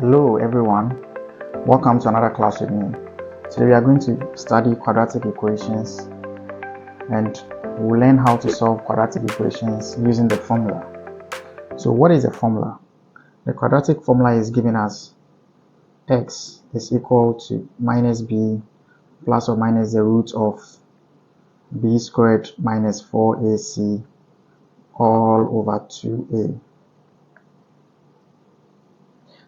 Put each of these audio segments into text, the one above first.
Hello everyone, welcome to another class with me. Today we are going to study quadratic equations and we'll learn how to solve quadratic equations using the formula. So what is the formula? The quadratic formula is giving us x is equal to minus b plus or minus the root of b squared minus 4ac all over 2a.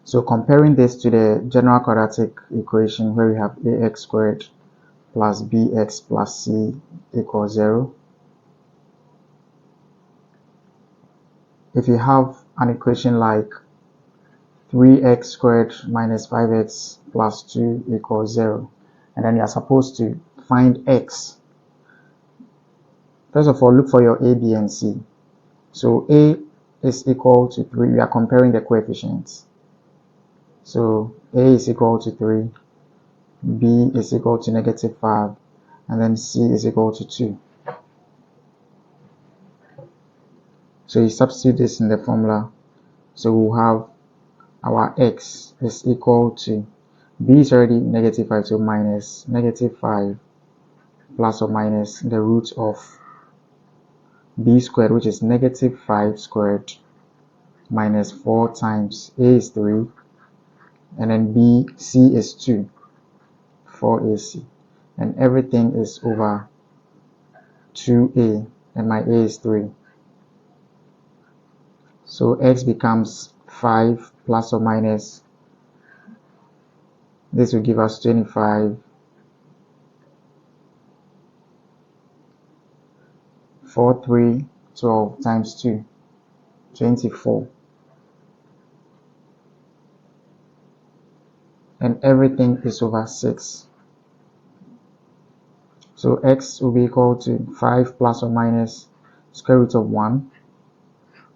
So comparing this to the general quadratic equation where we have ax squared plus bx plus c equals 0. If you have an equation like 3x squared minus 5x plus 2 equals 0, and then you are supposed to find x, first of all look for your a, b, and c. So a is equal to 3, we are comparing the coefficients. So a is equal to 3, b is equal to negative 5, and then c is equal to 2. So you substitute this in the formula. So we'll have our x is equal to, b is already negative 5, so minus negative 5 plus or minus the root of b squared, which is negative 5 squared minus 4 times a is 3, and then c is 2, 4ac, and everything is over 2a, and my a is 3. So x becomes 5 plus or minus, this will give us 25, 4, 3, 12 times 2, 24. And everything is over 6. So x will be equal to 5 plus or minus square root of 1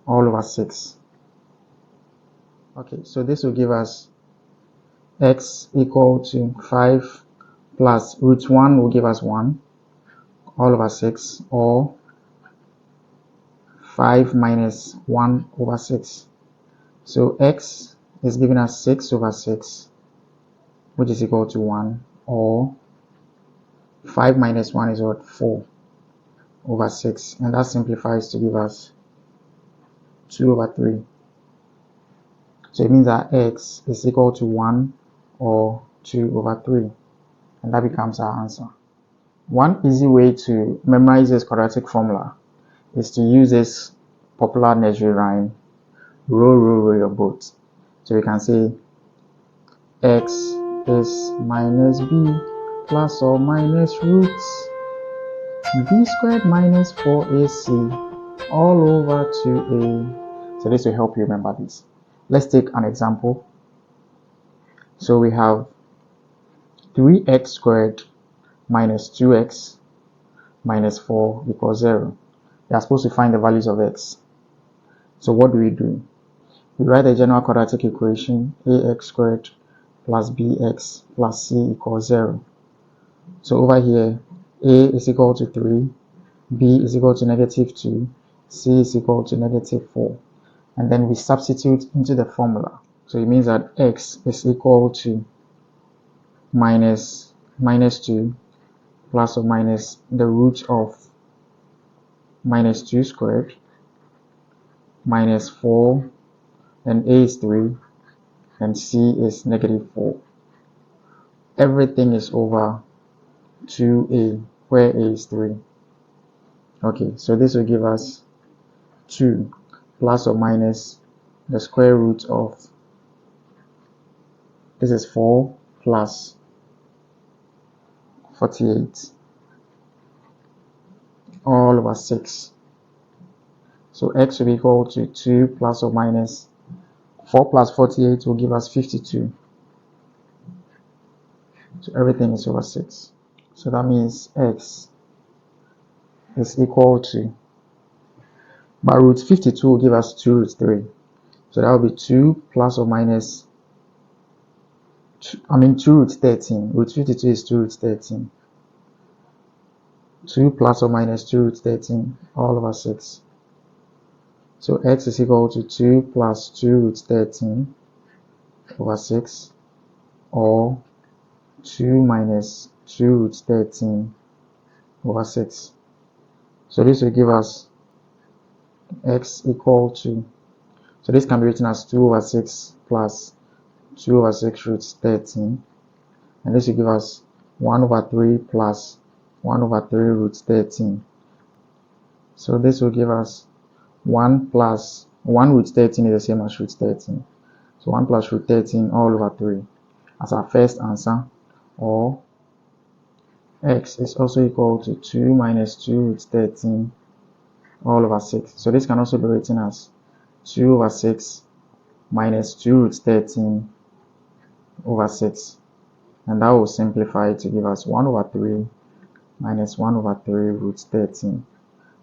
all over 6. Okay, so this will give us x equal to 5 plus root 1 will give us 1 all over 6, or 5 minus 1 over 6. So x is giving us 6 over 6, which is equal to 1, or 5 minus 1 is what? 4 over 6, and that simplifies to give us 2 over 3. So it means that x is equal to 1 or 2 over 3, and that becomes our answer. One easy way to memorize this quadratic formula is to use this popular nursery rhyme, row, row, row your boat. So we can say x is minus b plus or minus roots b squared minus 4ac all over 2a. So this will help you remember this. Let's take an example. So we have 3x squared minus 2x minus 4 equals 0. We are supposed to find the values of x. So what do? We write the general quadratic equation ax squared plus bx plus c equals 0. So over here, a is equal to 3, b is equal to negative 2, c is equal to negative 4. And then we substitute into the formula. So it means that x is equal to minus 2 plus or minus the root of minus 2 squared minus 4, and a is 3, and c is negative 4. Everything is over 2a, where a is 3. Okay, so this will give us 2 plus or minus the square root of, this is 4 plus 48 all over 6. So x will be equal to 2 plus or minus 4 plus 48 will give us 52. So everything is over 6. So that means x is equal to, by root 52 will give us 2 root 3. So that will be 2 plus or minus, 2 root 13. Root 52 is 2 root 13. 2 plus or minus 2 root 13 all over 6. So x is equal to 2 plus 2 root 13 over 6, or 2 minus 2 root 13 over 6. So this will give us x equal to, so this can be written as 2 over 6 plus 2 over 6 root 13, and this will give us 1 over 3 plus 1 over 3 root 13. So this will give us 1 plus 1 root 13 is the same as root 13. So 1 plus root 13 all over 3 as our first answer, or x is also equal to 2 minus 2 root 13 all over 6. So this can also be written as 2 over 6 minus 2 root 13 over 6. And that will simplify to give us 1 over 3 minus 1 over 3 root 13.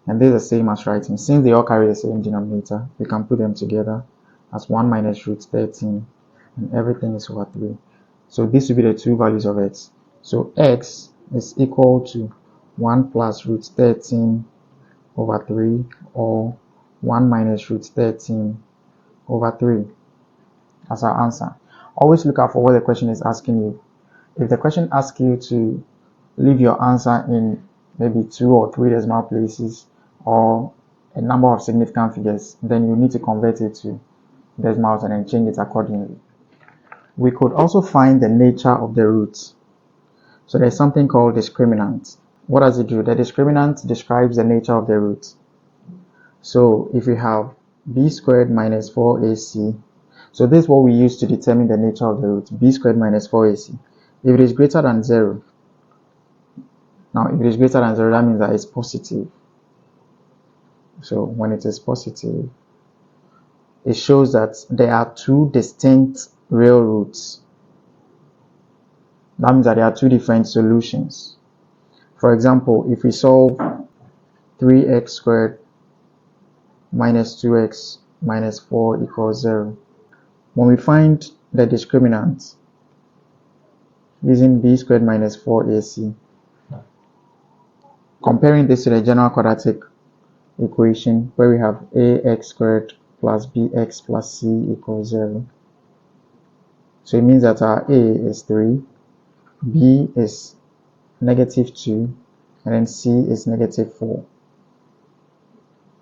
And this is the same as writing. Since they all carry the same denominator, we can put them together as 1 minus root 13, and everything is over 3. So this will be the two values of x. So x is equal to 1 plus root 13 over 3, or 1 minus root 13 over 3 as our answer. Always look out for what the question is asking you. If the question asks you to leave your answer in maybe 2 or 3 decimal places, or a number of significant figures, then you need to convert it to decimals and then change it accordingly. We could also find the nature of the roots. So there's something called discriminant. What does it do? The discriminant describes the nature of the root. So if we have b squared minus 4ac, so this is what we use to determine the nature of the root, b squared minus 4ac. If it is greater than 0, now if it is greater than 0, that means that it's positive. So when it is positive, it shows that there are two distinct real roots. That means that there are two different solutions. For example, if we solve 3x squared minus 2x minus 4 equals 0, when we find the discriminant using b squared minus 4ac, comparing this to the general quadratic equation where we have ax squared plus bx plus c equals 0. So it means that our a is 3, b is negative 2, and then c is negative 4.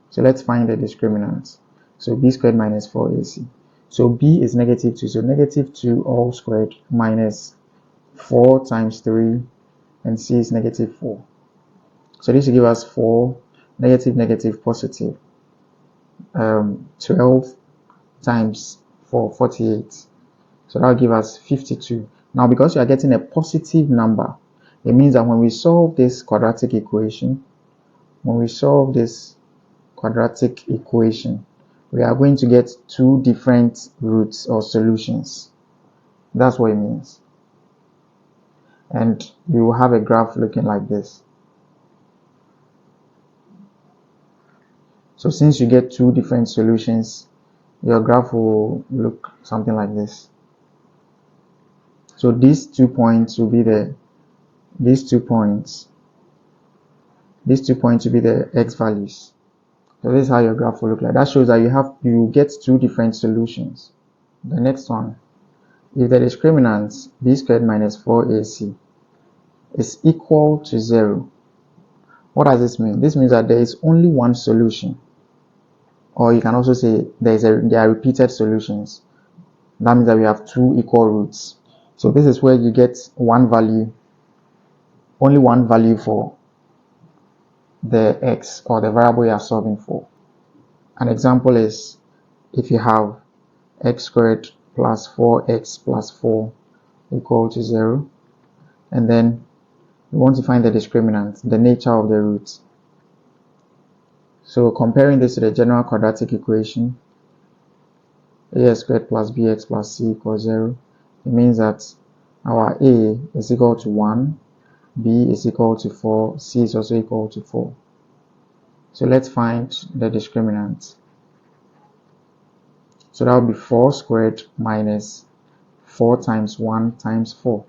So let's find the discriminant. So b squared minus 4ac. So b is negative 2, so negative 2 all squared minus 4 times 3, and c is negative 4. So this will give us 4, negative, negative, positive. 12 times 4, 48. So that will give us 52. Now, because you are getting a positive number, it means that when we solve this quadratic equation, we are going to get two different roots or solutions. That's what it means. And you will have a graph looking like this. So since you get two different solutions, your graph will look something like this. So these 2 points will be the x values. So this is how your graph will look like. That shows that you get two different solutions. The next one, if the discriminant b squared minus 4ac is equal to 0, what does this mean? This means that there is only one solution. Or you can also say there are repeated solutions. That means that we have two equal roots. So this is where you get one value, only one value for the x or the variable you are solving for. An example is if you have x squared plus 4x plus 4 equal to 0, and then we want to find the discriminant, the nature of the root. So comparing this to the general quadratic equation, ax squared plus bx plus c equals 0, it means that our a is equal to 1, b is equal to 4, c is also equal to 4. So let's find the discriminant. So that will be 4 squared minus 4 times 1 times 4.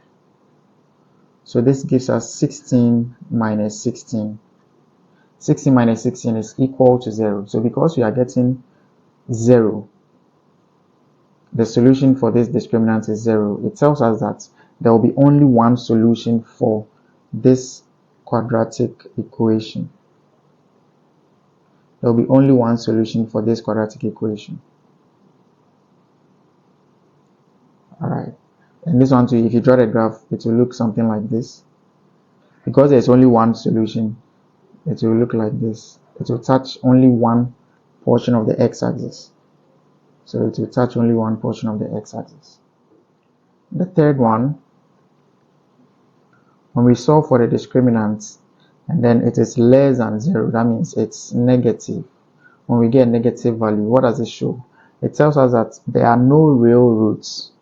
So this gives us 16 minus 16. 16 minus 16 is equal to 0. So because we are getting 0, the solution for this discriminant is 0, it tells us that there will be only one solution for this quadratic equation. There will be only one solution for this quadratic equation. Alright, and this one too, if you draw the graph, it will look something like this. Because there's only one solution, it will look like this. It will touch only one portion of the x-axis. So it will touch only one portion of the x-axis. The third one, when we solve for the discriminant and then it is less than 0, that means it's negative. When we get a negative value, what does it show? It tells us that there are no real roots,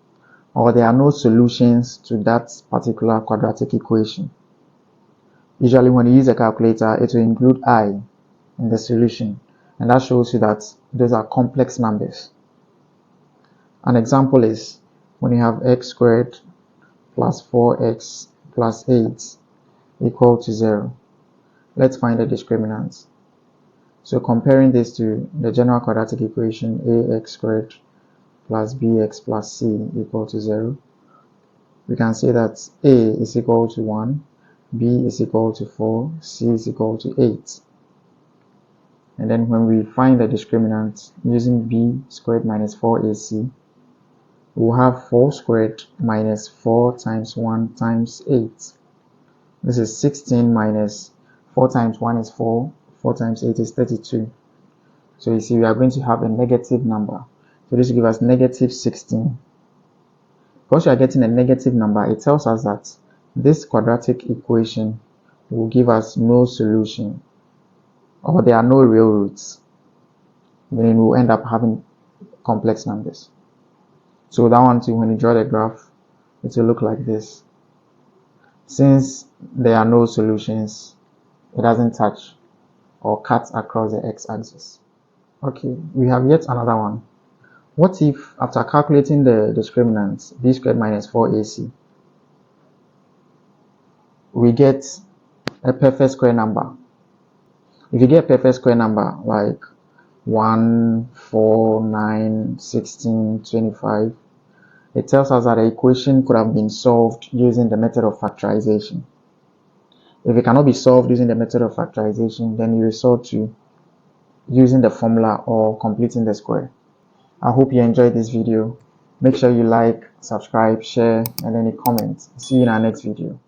or there are no solutions to that particular quadratic equation. Usually when you use a calculator, it will include I in the solution, and that shows you that those are complex numbers. An example is when you have x squared plus 4x plus 8 equal to 0. Let's find the discriminant. So comparing this to the general quadratic equation ax squared plus bx plus c equal to 0, we can say that a is equal to 1, b is equal to 4, c is equal to 8. And then when we find the discriminant using b squared minus 4ac, we'll have 4 squared minus 4 times 1 times 8. This is 16 minus 4 times 1 is 4, 4 times 8 is 32. So you see we are going to have a negative number. So this will give us negative 16. Because we are getting a negative number, it tells us that this quadratic equation will give us no solution, or there are no real roots. Then we'll end up having complex numbers. So that one too, when you draw the graph, it will look like this. Since there are no solutions, it doesn't touch or cut across the x-axis. Okay, we have yet another one. What if, after calculating the discriminant, b squared minus 4ac, we get a perfect square number? If you get a perfect square number like 1, 4, 9, 16, 25, it tells us that the equation could have been solved using the method of factorization. If it cannot be solved using the method of factorization, then you resort to using the formula or completing the square. I hope you enjoyed this video. Make sure you like, subscribe, share, and any comment. See you in our next video.